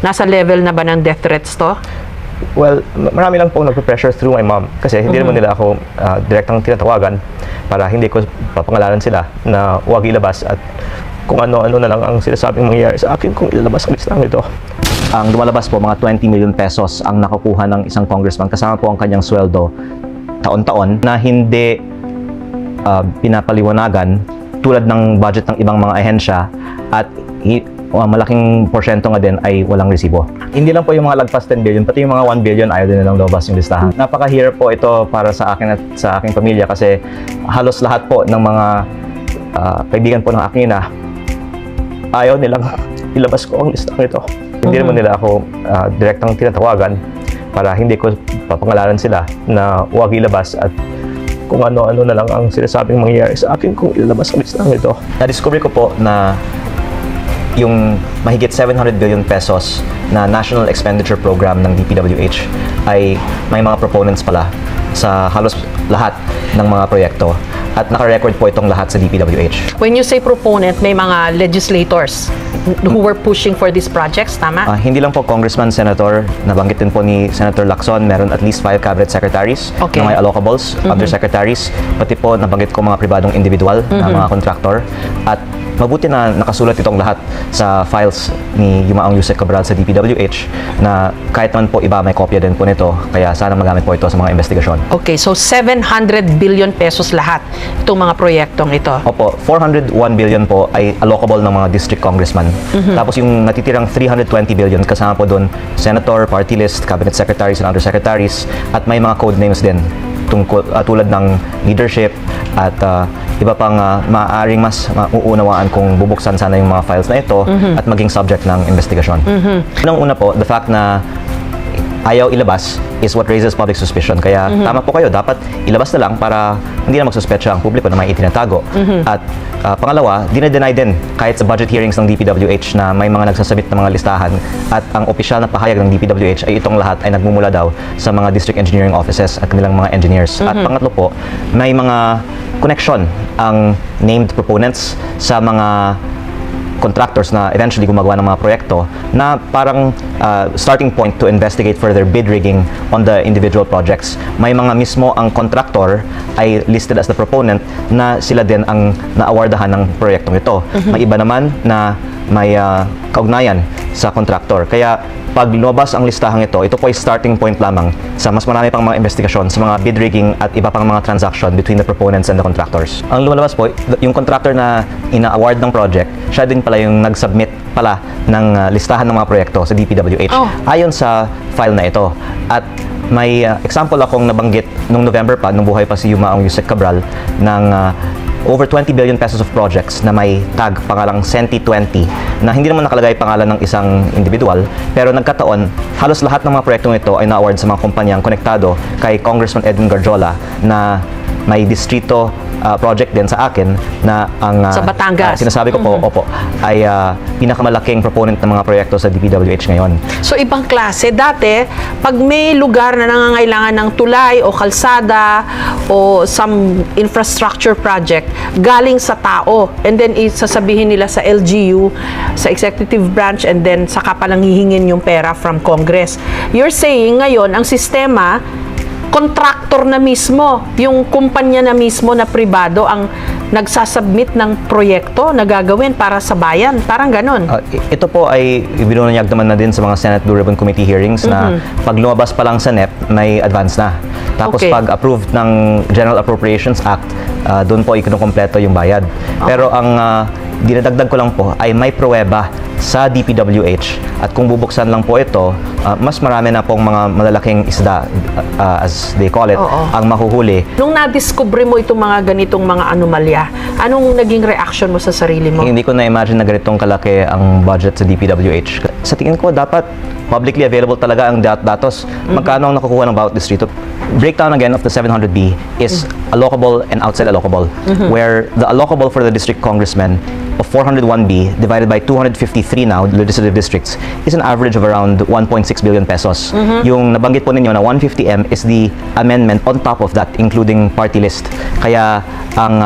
Nasa level na ba ng death threats to? Well, marami lang pong nagpe-pressure through my mom kasi hindi naman nila ako direktang tinatawagan para hindi ko papangalanan sila na huwag ilabas at kung ano-ano na lang ang sinasabing mangyayari sa akin kung ilalabas ang listang ito. Ang lumalabas po, mga 20 million pesos ang nakukuha ng isang congressman kasama po ang kanyang sweldo taon-taon na hindi pinapaliwanagan tulad ng budget ng ibang mga ahensya at malaking porsyento nga din ay walang resibo. Hindi lang po yung mga lagpas 10 billion, pati yung mga 1 billion ayaw din nilang lumabas yung listahan. Napakahirap po ito para sa akin at sa aking pamilya kasi halos lahat po ng mga kaibigan po ng aking ina ayaw nilang ilabas ko ang listang ito. Hindi naman nila ako direktang tinatawagan para hindi ko papangalanan sila na huwag ilabas at kung ano-ano na lang ang sinasabing mangyayari sa akin kung ilalabas ang listang ito. Na-discover ko po na yung mahigit 700 billion pesos na National Expenditure Program ng DPWH ay may mga proponents pala sa halos lahat ng mga proyekto at naka-record po itong lahat sa DPWH. When you say proponent, may mga legislators who were pushing for these projects, tama? Hindi lang po congressman, senator, nabanggit din po ni Senator Lacson, meron at least 5 cabinet secretaries Okay. na may allocables, undersecretaries, pati po nabanggit ko mga pribadong individual na mga contractor at mabuti na nakasulat itong lahat sa files ni Yumaong Yusek Cabral sa DPWH na kahit naman po iba may kopya din po nito kaya sana magamit po ito sa mga investigasyon. Okay, so 700 billion pesos lahat itong mga proyektong ito. Opo, 401 billion po ay allocable ng mga district congressman. Tapos yung natitirang 320 billion kasama po doon senator, party list, cabinet secretaries and undersecretaries at may mga code names din tulad ng leadership at iba pang maaaring mas mauunawaan kung bubuksan sana yung mga files na ito at maging subject ng investigasyon. Unang-una po, the fact na ayaw ilabas is what raises public suspicion. Kaya tama po kayo, dapat ilabas na lang para hindi na magsuspetsa ang publiko na may itinatago. At pangalawa, dinedeny din kahit sa budget hearings ng DPWH na may mga nagsasabit ng mga listahan at ang opisyal na pahayag ng DPWH ay itong lahat ay nagmumula daw sa mga district engineering offices at kanilang mga engineers. At pangatlo po, may mga connection ang named proponents sa mga contractors na eventually gumagawa ng mga proyekto na parang starting point to investigate further bid rigging on the individual projects. May mga mismo ang contractor ay listed as the proponent na sila din ang naawardahan ng proyektong ito. May iba naman na may kaugnayan sa contractor. Kaya pag lumabas ang listahang ito, ito po ay starting point lamang sa mas marami pang mga investigasyon sa mga bid rigging at iba pang mga transaction between the proponents and the contractors. Ang lumalabas po, yung contractor na ina-award ng project, siya din pala yung nag-submit pala ng listahan ng mga proyekto sa DPWH ayon sa file na ito. At may example akong nabanggit nung November pa, nung buhay pa si Yumaong Yusek Cabral, ng over 20 billion pesos of projects na may tag pangalang Senti 20 na hindi naman nakalagay pangalan ng isang individual pero nagkataon halos lahat ng mga proyektong ito ay na-award sa mga kumpanyang konektado kay Congressman Edwin Garjola na may distrito project din sa akin na ang Sa Batangas. sinasabi ko po, opo, ay pinakamalaking proponent ng mga proyekto sa DPWH ngayon. So ibang klase. Dati, pag may lugar na nangangailangan ng tulay o kalsada o some infrastructure project, galing sa tao. And then isasabihin nila sa LGU, sa executive branch, and then saka palang hihingin yung pera from Congress. You're saying ngayon, ang sistema, contractor na mismo, yung kumpanya na mismo na pribado ang nagsasubmit ng proyekto na gagawin para sa bayan. Parang ganun. Ito po ay ibinunyag naman na din sa mga Senate Blue Ribbon Committee hearings na pag lumabas pa lang sa NEP, may advance na. Tapos Okay. pag approved ng General Appropriations Act, doon po ikinukompleto yung bayad. Pero ang dinadagdag ko lang po ay may pruweba sa DPWH at kung bubuksan lang po ito, mas marami na pong mga malalaking isda, as they call it, ang mahuhuli. Nung na-discover mo itong mga ganitong mga anomalya, anong naging reaction mo sa sarili mo? Hindi ko na-imagine na ganitong kalaki ang budget sa DPWH. Sa tingin ko, dapat publicly available talaga ang datos. Magkano ang nakukuha ng bawat distrito? Breakdown again of the 700B is allocable and outside allocable, where the allocable for the district congressman of 401B divided by 253 now legislative districts is an average of around 1.6 billion pesos. Yung nabanggit po ninyo na 150M is the amendment on top of that, including party list. Kaya ang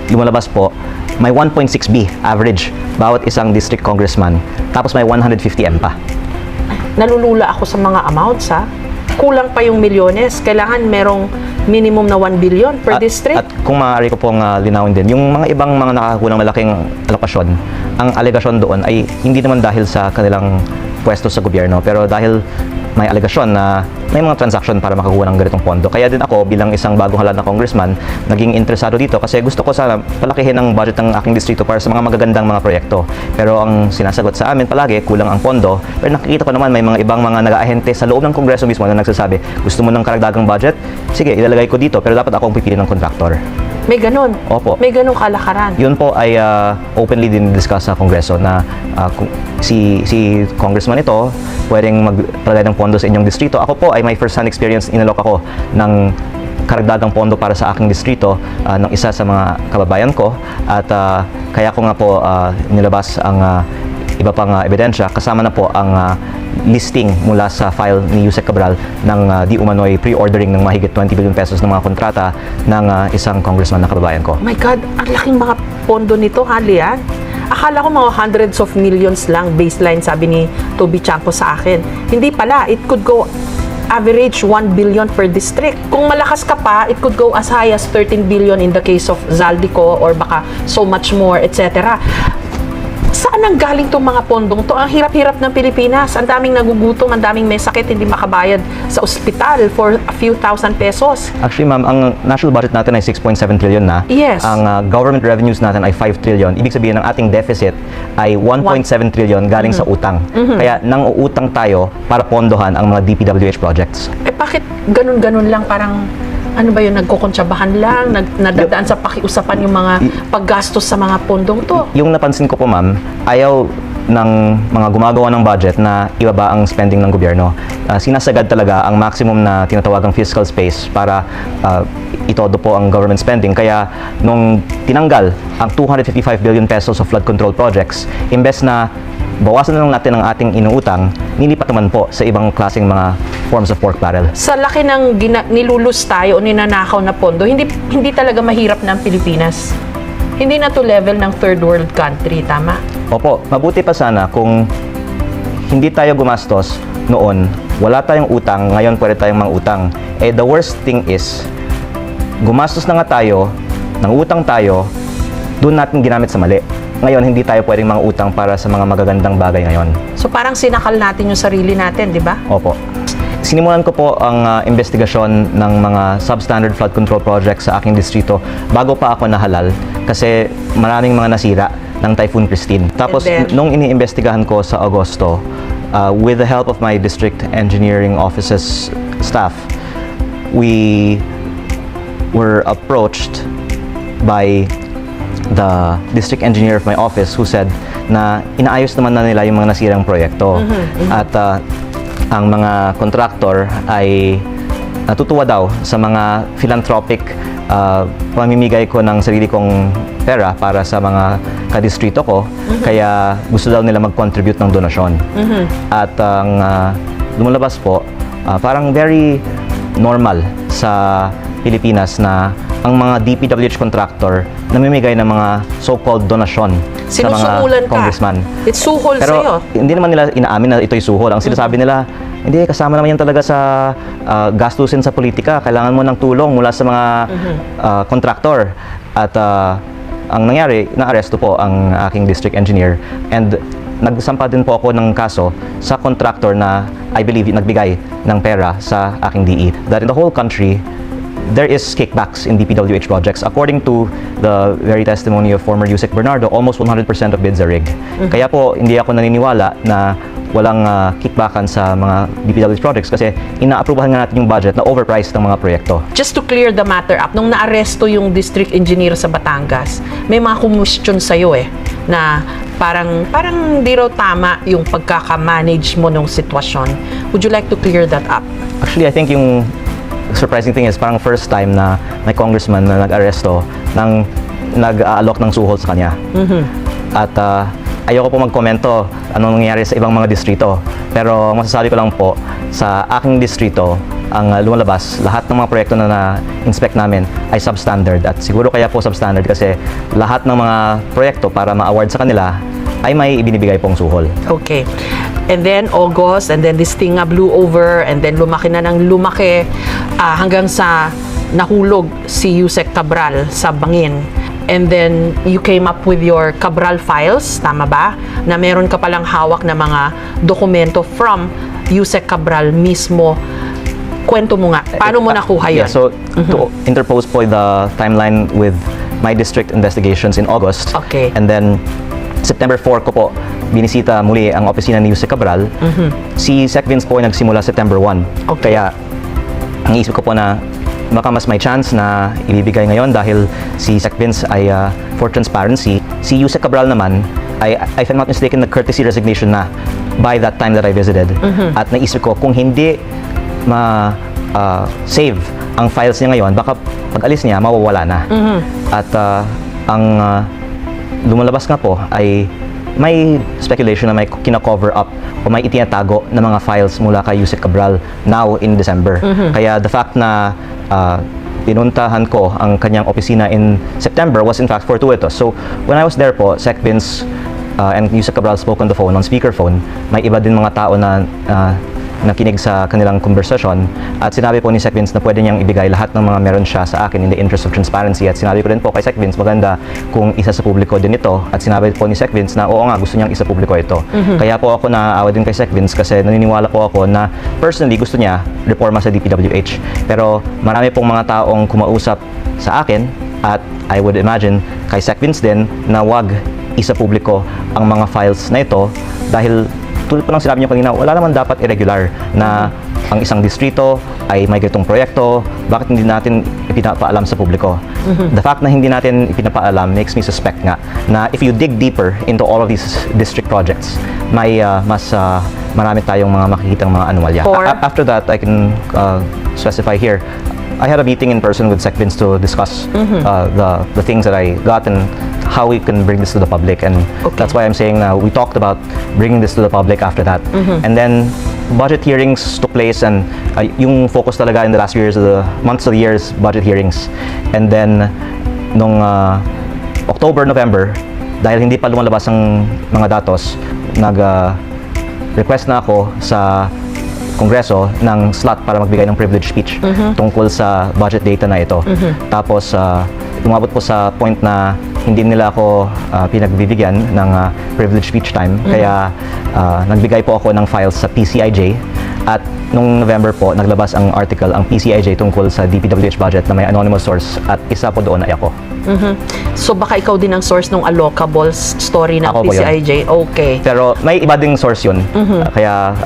lumalabas po, may 1.6B average bawat isang district congressman, tapos may 150M pa. nalulula ako sa mga amounts, ha? Kulang pa yung milyones. Kailangan merong minimum na 1 billion per district. At kung maaari ko pong linawin din, yung mga ibang mga nakakakulang malaking alokasyon, ang alegasyon doon ay hindi naman dahil sa kanilang pwesto sa gobyerno, pero dahil may alegasyon na may mga transaction para makakuha ng ganitong pondo. Kaya din ako bilang isang bagong halal na congressman, naging interesado dito kasi gusto ko sana palakihin ang budget ng aking distrito para sa mga magagandang mga proyekto. Pero ang sinasagot sa amin palagi, kulang ang pondo. Pero nakikita ko naman may mga ibang mga nag-aahente sa loob ng kongreso mismo na nagsasabi, gusto mo ng karagdagang budget? Sige, ilalagay ko dito, pero dapat ako ang pipili ng kontraktor. May ganun. Opo. May ganung kalakaran. Yun po ay openly din discuss sa kongreso na si congressman ito pwedeng magpalagay ng pondo sa inyong distrito. Ako po ay may first-hand experience, inalok ako ng karagdagang pondo para sa aking distrito ng isa sa mga kababayan ko at kaya ko nga po nilabas ang iba pang ebidensya kasama na po ang listing mula sa file ni Yusek Cabral ng di umano'y pre-ordering ng mahigit 20 billion pesos ng mga kontrata ng isang congressman na kababayan ko. Oh my God, ang laking mga pondo nito, Lian. Akala ko mga hundreds of millions lang baseline, sabi ni Toby Chanco sa akin. Hindi pala, it could go average 1 billion per district. Kung malakas ka pa, it could go as high as 13 billion in the case of Zaldico or baka so much more, etc. Saan ang galing itong mga pondong to? Ang hirap-hirap ng Pilipinas. Ang daming nagugutom, ang daming may sakit, hindi makabayad sa ospital for a few thousand pesos. Actually, ma'am, ang national budget natin ay 6.7 trillion na. Yes. Ang government revenues natin ay 5 trillion. Ibig sabihin, ang ating deficit ay 1.7 trillion galing sa utang. Kaya nang uutang tayo para pondohan ang mga DPWH projects. Eh bakit ganun-ganun lang, parang ano ba yun, nagkukontsabahan lang, nadadaan sa pakiusapan yung mga paggastos sa mga pondong to? Yung napansin ko po, ma'am, ayaw ng mga gumagawa ng budget na ibaba ang spending ng gobyerno. Sinasagad talaga ang maximum na tinatawagang fiscal space para itodo po ang government spending. Kaya nung tinanggal ang 255 billion pesos of flood control projects, imbes na bawasan na lang natin ang ating inuutang, nilipat naman po sa ibang klaseng mga forms of pork barrel. Sa laki ng nilulus tayo o ninanakaw na pondo, hindi talaga mahirap na ang Pilipinas. Hindi na to level ng third world country, tama? Opo, mabuti pa sana kung hindi tayo gumastos noon, wala tayong utang, ngayon pwede tayong mangutang. Eh, the worst thing is, gumastos na nga tayo, nangutang tayo, doon natin ginamit sa mali. Ngayon, hindi tayo pwedeng mangutang para sa mga magagandang bagay ngayon. So parang sinakal natin yung sarili natin, di ba? Opo. Sinimulan ko po ang investigasyon ng mga substandard flood control projects sa aking distrito bago pa ako nahalal kasi maraming mga nasira ng Typhoon Christine. Tapos, And then, nung iniimbestigahan ko sa Agosto, with the help of my district engineering office's staff, we were approached by the district engineer of my office who said na inaayos naman na nila yung mga nasirang proyekto. At ang mga contractor ay natutuwa daw sa mga philanthropic pamimigay ko ng sarili kong pera para sa mga kadistrito ko. Kaya gusto daw nila mag-contribute ng donasyon. At ang lumabas po, parang very normal sa Pilipinas na ang mga DPWH contractor namimigay ng mga so-called donasyon sa sinusuhulan mga congressman. It's suhol Pero sa'yo. hindi naman nila inaamin na ito'y suhol. Ang sinasabi nila, hindi, kasama naman yan talaga sa gastusin sa politika. Kailangan mo ng tulong mula sa mga contractor. At ang nangyari, naaresto po ang aking district engineer. And nagsampa din po ako ng kaso sa contractor na I believe nagbigay ng pera sa aking DE. That in the whole country, there is kickbacks in DPWH projects. According to the very testimony of former Yusek Bernardo, almost 100% of bids are rigged. Kaya po, hindi ako naniniwala na walang kickbackan sa mga DPWH projects kasi inaaprubahan nga natin yung budget na overpriced ng mga proyekto. Just to clear the matter up, nung naaresto yung district engineer sa Batangas, may mga question sa'yo na parang di raw tama yung pagkaka-manage mo ng sitwasyon. Would you like to clear that up? Actually, I think yung surprising thing is parang first time na may congressman na nag-aresto nang nag-aalok ng suhol sa kanya. At ayoko po magkomento anong nangyayari sa ibang mga distrito. Pero masasabi ko lang po, sa aking distrito, ang lumalabas, lahat ng mga proyekto na na-inspect namin ay substandard. At siguro kaya po substandard kasi lahat ng mga proyekto para ma-award sa kanila ay may ibinibigay pong suhol. Okay. And then August, and then this thing nga blew over, and then lumaki na ng lumaki hanggang sa nahulog si Yusek Cabral sa bangin. And then you came up with your Cabral files, tama ba? Na meron ka palang hawak na mga dokumento from Yusek Cabral mismo. Kwento mo nga, paano mo nakuha yun? Yeah, so to interpose po the timeline with my district investigations in August. Okay. And then September 4 ko po binisita muli ang opisina ni Yusek Cabral. Si Sec Vince po ay nagsimula September 1. Okay. Kaya ang isip ko po na baka mas may chance na ibibigay ngayon dahil si Sec Vince ay for transparency. Si Yusek Cabral naman ay, if I'm not mistaken, nag-courtesy resignation na by that time that I visited. At naisip ko, kung hindi save ang files niya ngayon, baka pag alis niya, mawawala na. At ang lumalabas nga po ay may speculation na may kina-cover up o may itinatago na mga files mula kay Yusek Cabral now in December. Kaya the fact na pinuntahan ko ang kanyang opisina in September was in fact fortuitous. So when I was there po, Sec Vince and Yusek Cabral spoke on the phone, on speakerphone. May iba din mga tao na nakinig sa kanilang konversasyon at sinabi po ni Sec Vince na pwede niyang ibigay lahat ng mga meron siya sa akin in the interest of transparency. At sinabi ko rin po kay Sec Vince, maganda kung isa sa publiko din ito. At sinabi po ni Sec Vince na oo nga, gusto niyang isa publiko ito. Kaya po ako naaawa din kay Sec Vince kasi naniniwala po ako na personally gusto niya reforma sa DPWH. Pero marami pong mga taong kumausap sa akin at I would imagine kay Sec Vince din na wag isa publiko ang mga files na ito dahil tulad po ng sinabi niyo kanina, wala naman dapat irregular na ang isang distrito ay may ganitong proyekto, bakit hindi natin ipinapaalam sa publiko? The fact na hindi natin ipinapaalam makes me suspect nga na if you dig deeper into all of these district projects, may mas marami tayong mga makikitang mga anomalya. After that, I can specify here, I had a meeting in person with Sec Vince to discuss the things that I got and how we can bring this to the public, and that's why I'm saying now we talked about bringing this to the public after that. And then budget hearings took place, and yung focus talaga in the last few years, the months of the years, budget hearings. And then nung October, November, dahil hindi pa lumalabas ang mga datos, request na ako sa Kongreso ng slot para magbigay ng privilege speech tungkol sa budget data na ito. Tapos umabot po sa point na hindi nila ako pinagbibigyan ng privilege speech time. Kaya nagbigay po ako ng files sa PCIJ. At nung November po, naglabas ang article, ang PCIJ tungkol sa DPWH budget na may anonymous source at isa po doon ay ako. So baka ikaw din ang source ng allocable story ng Ako po yun. PCIJ? Okay. Pero may iba ding source yun. Kaya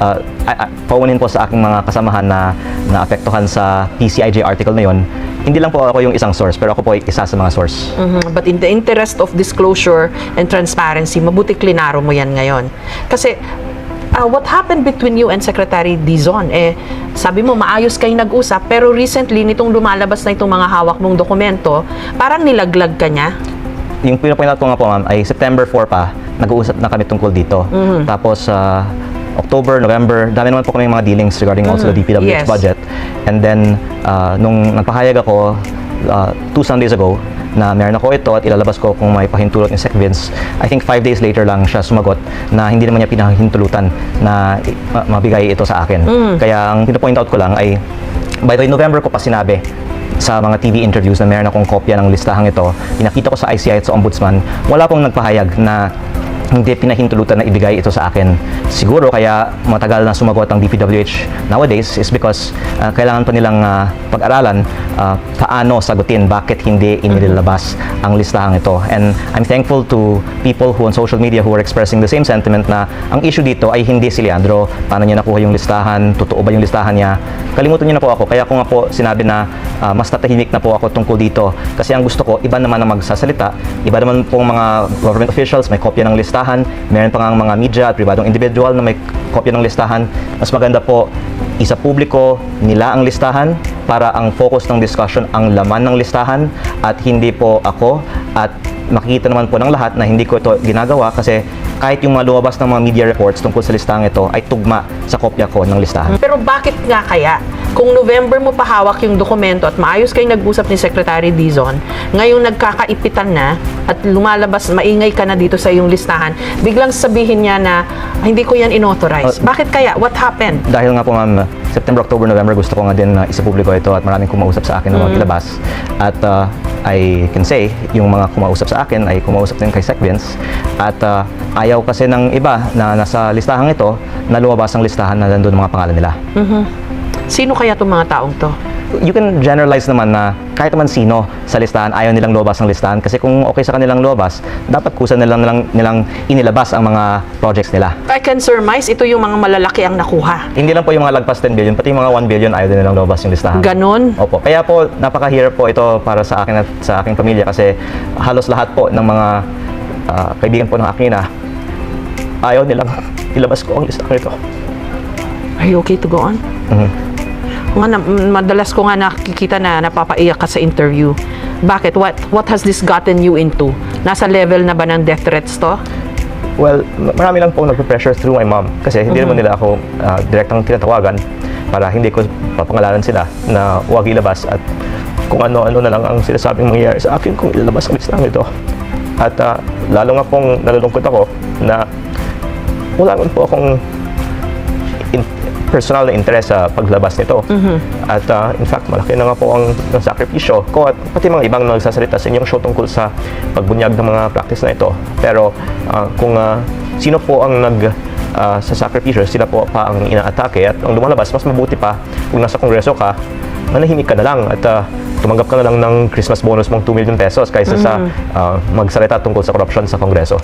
paunin po sa aking mga kasamahan na naapektuhan sa PCIJ article na yun. Hindi lang po ako yung isang source, pero ako po ay isa sa mga source. But in the interest of disclosure and transparency, mabuti klinaro mo yan ngayon. Kasi what happened between you and Secretary Dizon? Sabi mo, maayos kayo nag-usap, pero recently, nitong lumalabas na itong mga hawak mong dokumento, parang nilaglag ka niya? Yung pinapoint out ko nga po, ma'am, ay September 4 pa, nag-uusap na kami tungkol dito. Tapos, October, November, dami naman po kami mga dealings regarding also the DPWH budget. And then, nung nagpahayag ako 2 Sundays ago, na meron ako ito at ilalabas ko kung may pahintulot ni Sec Vince. I think 5 days later lang siya sumagot na hindi naman niya pinahintulutan na mabigay ito sa akin. Kaya ang pinapoint out ko lang ay by the way, November ko pa sinabi sa mga TV interviews na meron akong kopya ng listahang ito. Pinakita ko sa ICI at sa Ombudsman. Wala pong nagpahayag na hindi pinahintulutan na ibigay ito sa akin. Siguro kaya matagal na sumagot ang DPWH nowadays is because kailangan pa nilang pag-aralan paano sagutin, bakit hindi inilabas ang listahang ito. And I'm thankful to people who on social media who are expressing the same sentiment na ang issue dito ay hindi si Leandro. Paano niya nakuha yung listahan? Totoo ba yung listahan niya? Kalimutan niyo na po ako. Kaya ko nga po sinabi na mas tatahimik na po ako tungkol dito. Kasi ang gusto ko, iba naman ang magsasalita. Iba naman pong mga government officials, may kopya ng listahan. Meron pa nga mga media at pribadong individual na may kopya ng listahan. Mas maganda po, isa publiko nila ang listahan para ang focus ng discussion ang laman ng listahan at hindi po ako, at makikita naman po ng lahat na hindi ko ito ginagawa kasi kahit yung mga lumabas ng mga media reports tungkol sa listahang ito ay tugma sa kopya ko ng listahan. Pero bakit nga kaya Kung November mo pahawak yung dokumento at maayos kayong nag-usap ni Secretary Dizon, ngayong nagkakaipitan na at lumalabas, maingay ka na dito sa iyong listahan, biglang sabihin niya na hindi ko yan inauthorize. Bakit kaya? What happened? Dahil nga po ma'am, September, October, November, gusto ko nga din na isapubliko ito at maraming kumausap sa akin na mga ilabas. At I can say, yung mga kumausap sa akin ay kumausap din kay Sec Vince. At ayaw kasi ng iba na nasa listahang ito na lumabas ang listahan na nandun mga pangalan nila. Sino kaya itong mga taong to? You can generalize naman na kahit naman sino sa listahan, ayaw nilang lumabas ang listahan. Kasi kung okay sa kanilang lumabas, dapat kusa nilang inilabas ang mga projects nila. I can surmise, ito yung mga malalaki ang nakuha. Hindi lang po yung mga lagpas 10 billion, pati yung mga 1 billion ayaw din nilang lumabas yung listahan. Ganon? Opo. Kaya po, napakahirap po ito para sa akin at sa aking pamilya kasi halos lahat po ng mga kaibigan po ng akin na ayaw nilang ilabas ko ang listahan ito. Are you okay to go on? Madalas ko nga nakikita na napapaiyak ka sa interview. Bakit? What has this gotten you into? Nasa level na ba ng death threats to? Well, marami lang po nagpe-pressure through my mom kasi hindi naman nila ako direktang tinatawagan para hindi ko papangalanan sila na huwag ilabas at kung ano-ano na lang ang sinasabing mangyayari sa akin kung ilabas ang listahan ito. At lalo nga pong nalulungkot ako na wala naman po akong personal na interest sa paglabas nito. At in fact, malaki na nga po ang sakripisyo ko at pati mga ibang nagsasalita sa inyong show tungkol sa pagbunyag ng mga practice na ito. Pero kung sino po ang sa sakripisyo, sila po pa ang inaatake at ang lumalabas, mas mabuti pa kung nasa kongreso ka, manahimik ka na lang at tumanggap ka na lang ng Christmas bonus mong 2 million pesos kaysa sa magsalita tungkol sa korupsyon sa kongreso.